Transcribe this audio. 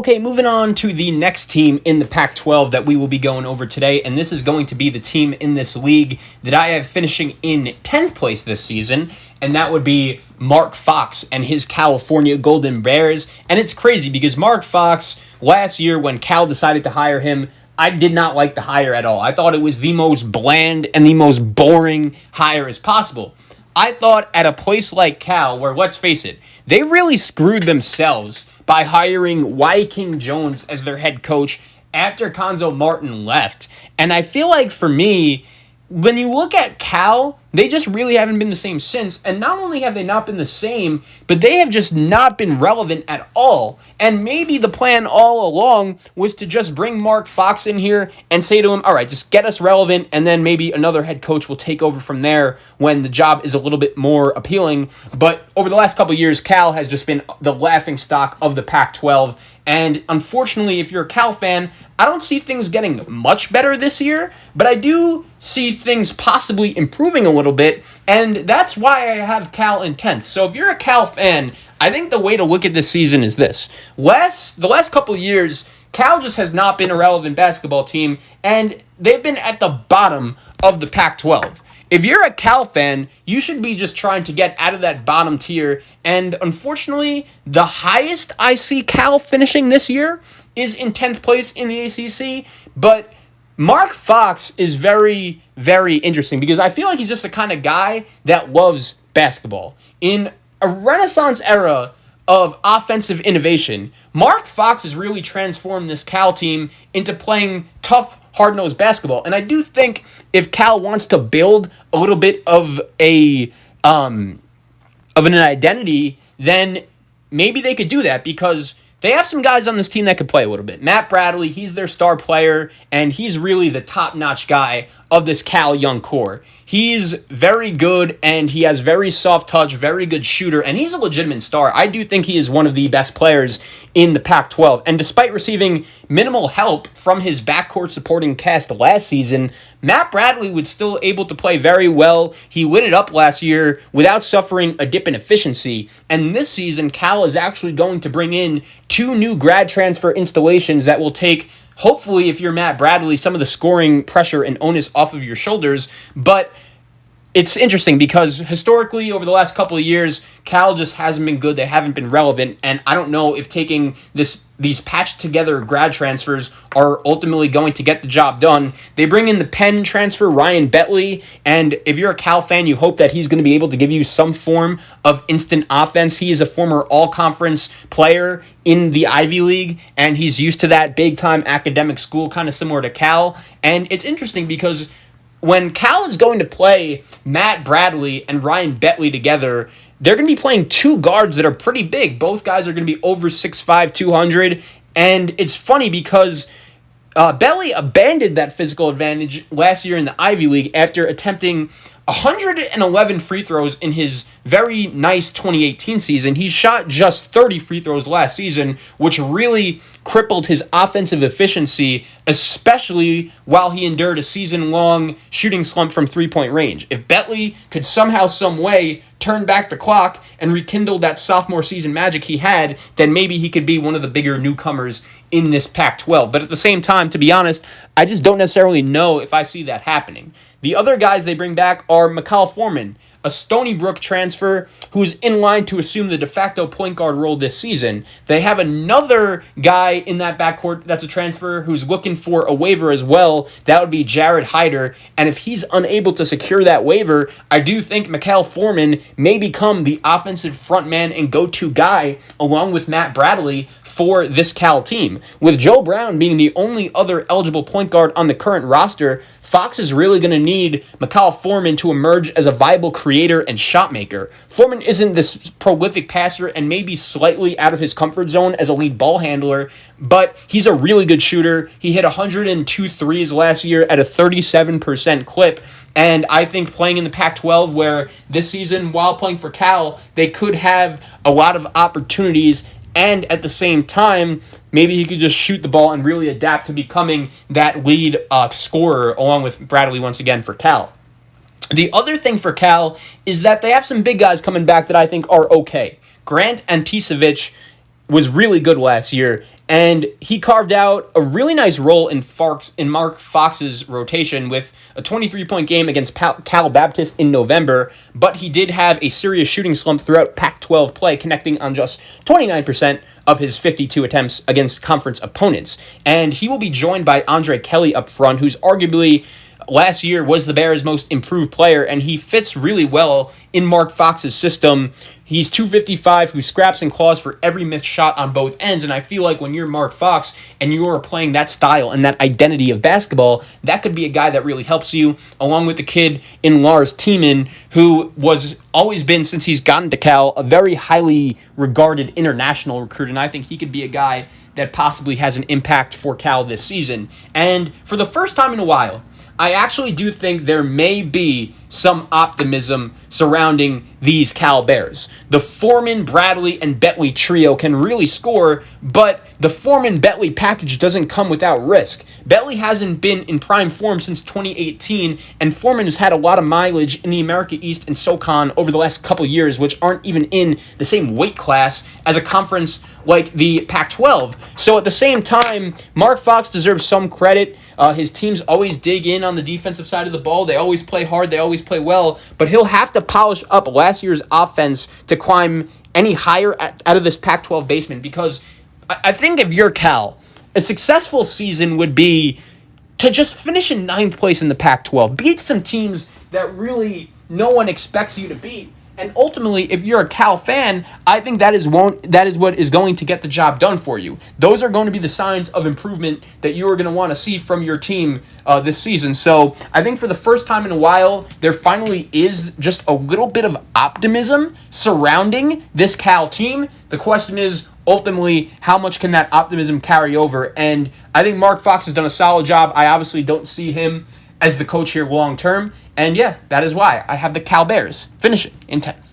Okay, moving on to the next team in the Pac-12 that we will be going over today, and this is going to be the team in this league that I have finishing in 10th place this season, and that would be Mark Fox and his California Golden Bears. And it's crazy because Mark Fox, last year when Cal decided to hire him, I did not like the hire at all. I thought it was the most bland and the most boring hire as possible. I thought at a place like Cal, where, let's face it, they really screwed themselves by hiring King Jones as their head coach after Conzo Martin left. And I feel like for me, when you look at Cal, they just really haven't been the same since. And not only have they not been the same, but they have just not been relevant at all. And maybe the plan all along was to just bring Mark Fox in here and say to him, all right, just get us relevant, and then maybe another head coach will take over from there when the job is a little bit more appealing. But over the last couple of years, Cal has just been the laughingstock of the Pac-12. And unfortunately, if you're a Cal fan, I don't see things getting much better this year, but I do see things possibly improving a little bit, and that's why I have Cal in 10th. So if you're a Cal fan, I think the way to look at this season is this. The last couple of years, Cal just has not been a relevant basketball team, and they've been at the bottom of the Pac-12. If you're a Cal fan, you should be just trying to get out of that bottom tier. And unfortunately, the highest I see Cal finishing this year is in 10th place in the ACC. But Mark Fox is very, very interesting because I feel like he's just the kind of guy that loves basketball. In a Renaissance era of offensive innovation, Mark Fox has really transformed this Cal team into playing tough, hard-nosed basketball. And I do think if Cal wants to build a little bit of an identity, then maybe they could do that because they have some guys on this team that could play a little bit. Matt Bradley, he's their star player, and he's really the top-notch guy of this Cal young core. He's very good, and he has very soft touch, very good shooter, and he's a legitimate star. I do think he is one of the best players in the Pac-12. And despite receiving minimal help from his backcourt supporting cast last season, Matt Bradley was still able to play very well. He lit it up last year without suffering a dip in efficiency. And this season, Cal is actually going to bring in 2 new grad transfer installations that will take, hopefully, if you're Matt Bradley, some of the scoring pressure and onus off of your shoulders. But it's interesting because historically, over the last couple of years, Cal just hasn't been good. They haven't been relevant. And I don't know if taking these patched-together grad transfers are ultimately going to get the job done. They bring in the Penn transfer, Ryan Betley, and if you're a Cal fan, you hope that he's going to be able to give you some form of instant offense. He is a former all-conference player in the Ivy League, and he's used to that big-time academic school, kind of similar to Cal. And it's interesting because when Cal is going to play Matt Bradley and Ryan Betley together, they're going to be playing 2 guards that are pretty big. Both guys are going to be over 6'5", 200. And it's funny because Betley abandoned that physical advantage last year in the Ivy League after attempting 111 free throws in his very nice 2018 season. He shot just 30 free throws last season, which really crippled his offensive efficiency, especially while he endured a season-long shooting slump from three-point range. If Betley could somehow, some way, turn back the clock and rekindle that sophomore season magic he had, then maybe he could be one of the bigger newcomers in this Pac-12. But at the same time, to be honest, I just don't necessarily know if I see that happening. The other guys they bring back are Mikal Foreman, a Stony Brook transfer who's in line to assume the de facto point guard role this season. They have another guy in that backcourt that's a transfer who's looking for a waiver as well. That would be Jared Hyder. And if he's unable to secure that waiver, I do think Mikal Foreman may become the offensive front man and go-to guy along with Matt Bradley for this Cal team. With Joe Brown being the only other eligible point guard on the current roster, Fox is really going to need Mikal Foreman to emerge as a viable creator and shot maker. Foreman isn't this prolific passer and maybe slightly out of his comfort zone as a lead ball handler, but he's a really good shooter. He hit 102 threes last year at a 37% clip. And I think playing in the Pac-12, where this season, while playing for Cal, they could have a lot of opportunities. And at the same time, maybe he could just shoot the ball and really adapt to becoming that lead scorer along with Bradley once again for Cal. The other thing for Cal is that they have some big guys coming back that I think are okay. Grant Anticevic was really good last year, And he carved out a really nice role in Mark Fox's rotation with a 23-point game against Cal Baptist in November, but he did have a serious shooting slump throughout Pac-12 play, connecting on just 29% of his 52 attempts against conference opponents. And he will be joined by Andre Kelly up front, who's arguably last year was the Bears' most improved player, and he fits really well in Mark Fox's system. He's 255, who scraps and claws for every missed shot on both ends, and I feel like when you're Mark Fox and you are playing that style and that identity of basketball, that could be a guy that really helps you, along with the kid in Lars Tiemann, who was always been, since he's gotten to Cal, a very highly regarded international recruit, and I think he could be a guy that possibly has an impact for Cal this season. And for the first time in a while, I actually do think there may be some optimism surrounding these Cal Bears. The Foreman, Bradley, and Bentley trio can really score, but the Foreman-Bentley package doesn't come without risk. Bentley hasn't been in prime form since 2018, and Foreman has had a lot of mileage in the America East and SoCon over the last couple years, which aren't even in the same weight class as a conference like the Pac-12. So at the same time, Mark Fox deserves some credit. His teams always dig in on the defensive side of the ball. They always play hard. They always play well. But he'll have to polish up last year's offense to climb any higher out of this Pac-12 basement, because I think if you're Cal, a successful season would be to just finish in 9th place in the Pac-12. Beat some teams that really no one expects you to beat. And ultimately, if you're a Cal fan, I think that is what is going to get the job done for you. Those are going to be the signs of improvement that you are going to want to see from your team this season. So I think for the first time in a while, there finally is just a little bit of optimism surrounding this Cal team. The question is, ultimately, how much can that optimism carry over? And I think Mark Fox has done a solid job. I obviously don't see him as the coach here long term. And yeah, that is why I have the Cal Bears finishing in 10th.